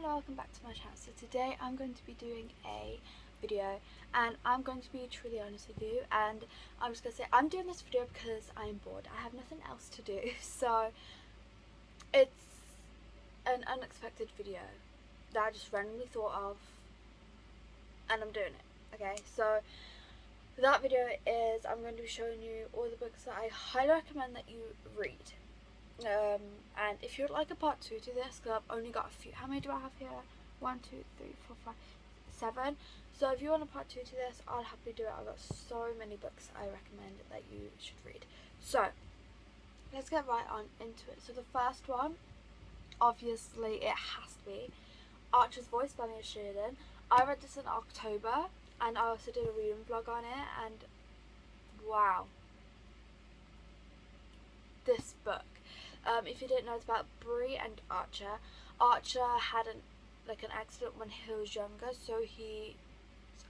and welcome back to my channel. So today I'm going to be doing a video and I'm going to be truly honest with you, and I'm just going to say I'm doing this video because I'm bored. I have nothing else to do, so it's an unexpected video that I just randomly thought of and I'm doing it. Okay, so that video is I'm going to be showing you all the books that I highly recommend that you read. And if you'd like a part 2 to this, because I've only got a few. How many do I have here? 1, 2, 3, 4, 5, 7. So if you want a part 2 to this, I'll happily do it. I've got so many books I recommend that you should read. So let's get right on into it. So the first one, obviously it has to be Archer's Voice by Mia Sheridan. I read this in October and I also did a reading vlog on it, and wow, this book. If you didn't know, it's about Bree and Archer. Archer had an accident when he was younger, so he's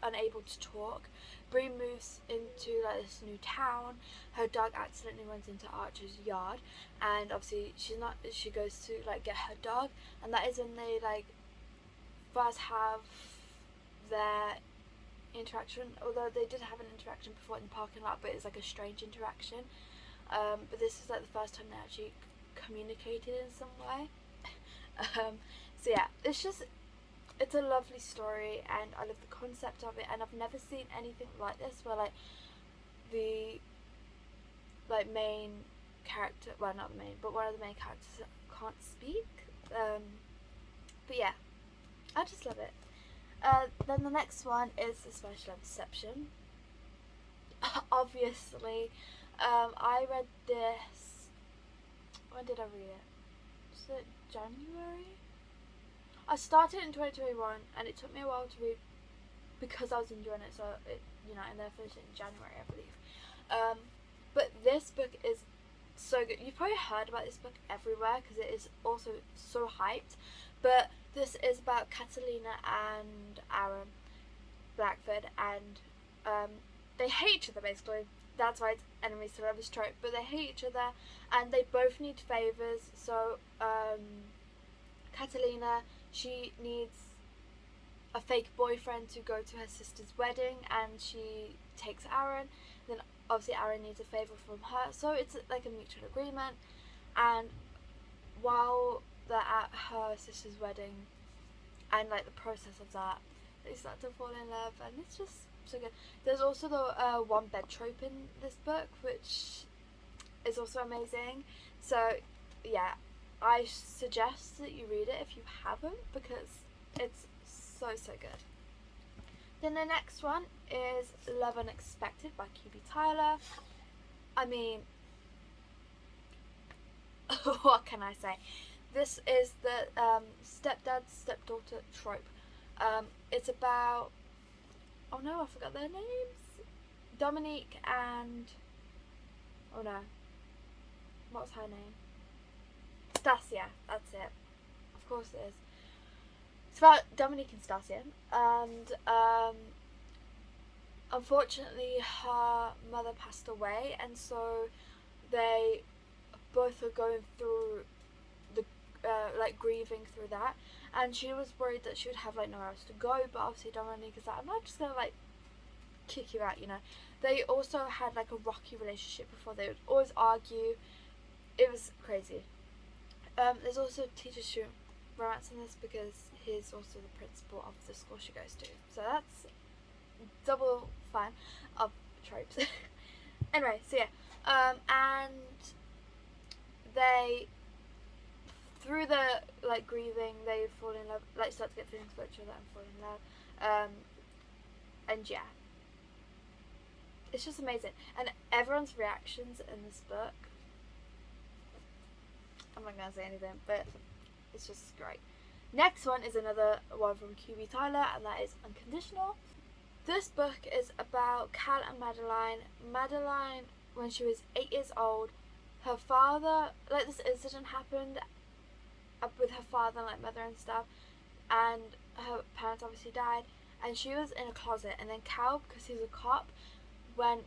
unable to talk. Bree moves into this new town. Her dog accidentally runs into Archer's yard, and obviously she goes to get her dog, and that is when they first have their interaction. Although they did have an interaction before in the parking lot, but it's a strange interaction. But this is the first time they actually communicated in some way. So yeah, it's a lovely story and I love the concept of it, and I've never seen anything like this where the main character, well, not the main, but one of the main characters can't speak. But yeah, I just love it. Then the next one is the Special Inception. Obviously, I read this. When did I read it? Was it January? I started in 2021 and it took me a while to read because I was enjoying it, so and then I finished it in January, I believe. But this book is so good. You've probably heard about this book everywhere because it is also so hyped. But this is about Catalina and Aaron Blackford, and they hate each other basically. That's why it's enemies to lovers trope, but they hate each other and they both need favours. So Catalina, she needs a fake boyfriend to go to her sister's wedding, and she takes Aaron. Then obviously Aaron needs a favour from her, so it's a mutual agreement. And while they're at her sister's wedding and the process of that, they start to fall in love, and it's just so good. There's also the one bed trope in this book, which is also amazing. So yeah, I suggest that you read it if you haven't, because it's so good. Then the next one is Love Unexpected by QB Tyler. I mean, what can I say? This is the stepdad stepdaughter trope. It's about, oh no, I forgot their names. Dominique and, oh no, what's her name? Stasia, that's it. Of course it is. It's about Dominique and Stasia, and unfortunately her mother passed away, and so they both are going through the grieving through that, and she was worried that she would have nowhere else to go, but obviously Dominique is I'm not just gonna kick you out, They also had a rocky relationship before. They would always argue. It was crazy. There's also teacher-student romance in this because he's also the principal of the school she goes to, so that's double fan of tropes. Anyway, so yeah, and they, through the grieving, they fall in love, start to get feelings for each other and fall in love. And yeah, it's just amazing, and everyone's reactions in this book, I'm not gonna say anything, but it's just great. Next one is another one from QB Tyler, and that is Unconditional. This book is about Cal and Madeline. Madeline, when she was 8 years old, her father, this incident happened with her father and mother and stuff, and her parents obviously died, and she was in a closet, and then Cal, because he's a cop, went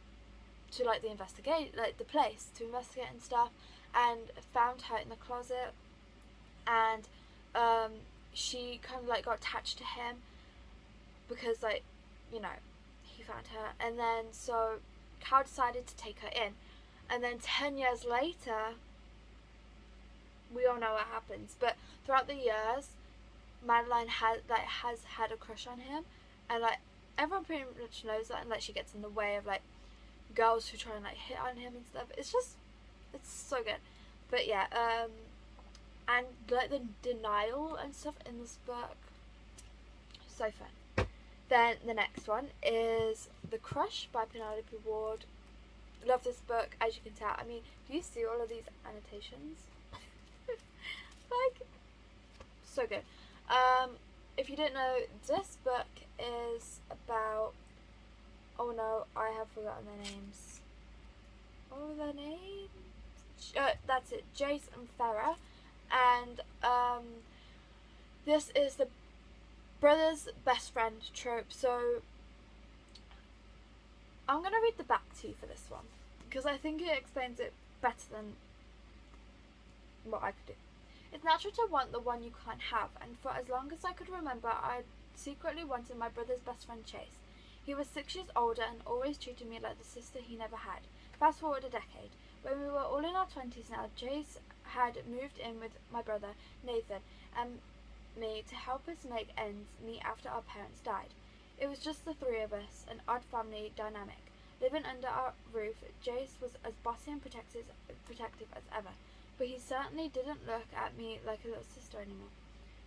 to the investigate the place to investigate and stuff, and found her in the closet, and she kind of like got attached to him because, like, you know, he found her. And then so Cal decided to take her in, and then 10 years later, we all know what happens. But throughout the years, Madeline has had a crush on him, and like everyone pretty much knows that, and like she gets in the way of like girls who try and like hit on him and stuff. It's so good. But yeah, and like the denial and stuff in this book, so fun. Then the next one is The Crush by Penelope Ward. Love this book, as you can tell. I mean, do you see all of these annotations? Like, so good. If you didn't know, this book is about, oh no, I have forgotten their names. What were their names? That's it, Jace and Farah. And this is the brother's best friend trope. So I'm gonna read the back to you for this one, because I think it explains it better than what I could do. It's natural to want the one you can't have, and for as long as I could remember, I secretly wanted my brother's best friend Chase. He was 6 years older and always treated me like the sister he never had. Fast forward a decade. When we were all in our 20s now, Chase had moved in with my brother Nathan and me to help us make ends meet after our parents died. It was just the three of us, an odd family dynamic. Living under our roof, Jace was as bossy and protective as ever, but he certainly didn't look at me like a little sister anymore.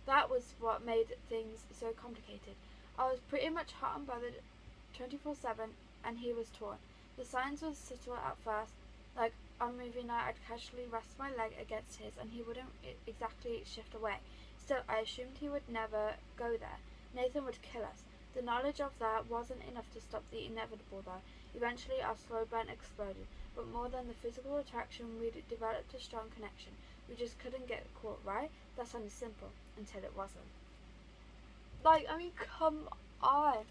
That was what made things so complicated. I was pretty much hot and bothered 24/7, and he was torn. The signs were subtle at first, like on movie night I'd casually rest my leg against his and he wouldn't exactly shift away. Still, I assumed he would never go there. Nathan would kill us. The knowledge of that wasn't enough to stop the inevitable though. Eventually our slow burn exploded, but more than the physical attraction, we'd developed a strong connection. We just couldn't get caught, right? That sounded simple, until it wasn't. Like, I mean, come on.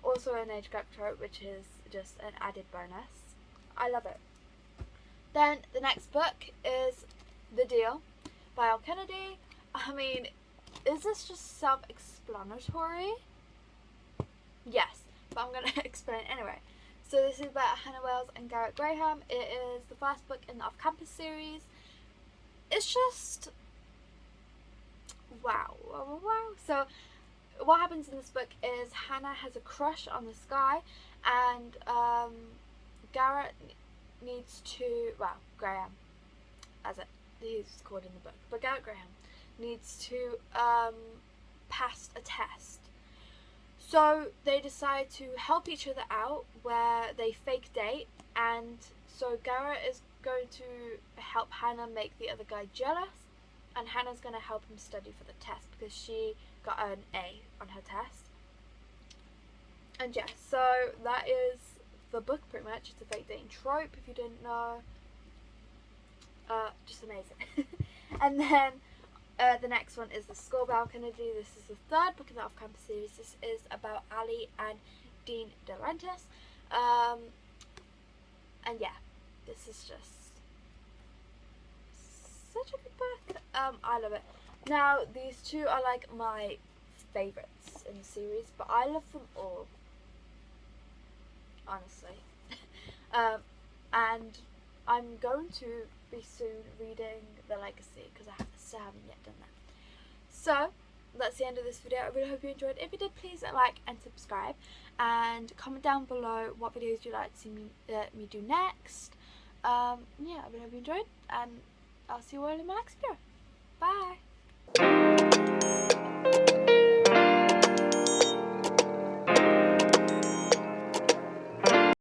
Also an age gap trope, which is just an added bonus. I love it. Then the next book is The Deal by Al Kennedy. I mean, is this just self-explanatory? Yes, but I'm going to explain anyway. So this is about Hannah Wells and Garrett Graham. It is the first book in the Off-Campus series. It's just wow. So what happens in this book is Hannah has a crush on this guy, and Garrett needs to, Graham, as he's called in the book, but Garrett Graham needs to pass a test. So they decide to help each other out, where they fake date, and so Garrett is going to help Hannah make the other guy jealous, and Hannah's going to help him study for the test because she got an A on her test. And yeah, so that is the book pretty much. It's a fake dating trope, if you didn't know. Just amazing. And then the next one is The School by Al Kennedy. This is the third book in the Off-Campus series. This is about Ali and Dean DeLaurentis. And yeah, this is just such a good book. I love it. Now, these two are like my favourites in the series, but I love them all, honestly. And I'm going to be soon reading The Legacy because I still haven't yet done that. So that's the end of this video. I really hope you enjoyed. If you did, please like and subscribe, and comment down below what videos you'd like to see me do next. Yeah, I really hope you enjoyed, and I'll see you all in my next video.